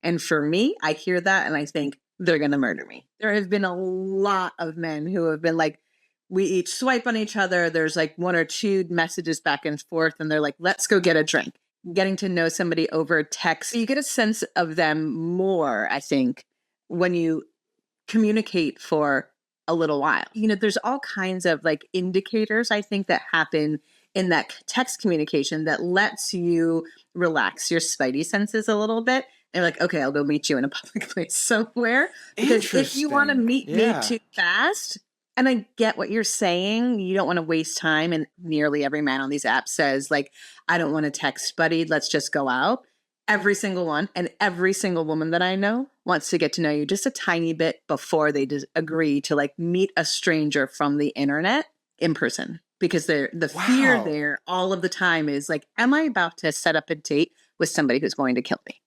And for me, I hear that and I think they're going to murder me. There have been a lot of men who have been like, we each swipe on each other. There's like one or two messages back and forth, and they're like, let's go get a drink. Getting to know somebody over text, you get a sense of them more, I think, when you communicate for a little while. There's all kinds of like indicators, I think, that happen in that text communication that lets you relax your spidey senses a little bit. And like, okay, I'll go meet you in a public place somewhere. Because if you want to meet me too fast, and I get what you're saying, you don't want to waste time. And nearly every man on these apps says, like, I don't want to text buddy, let's just go out. Every single one and every single woman that I know wants to get to know you just a tiny bit before they agree to like meet a stranger from the internet in person. Because the fear there all of the time is like, am I about to set up a date with somebody who's going to kill me?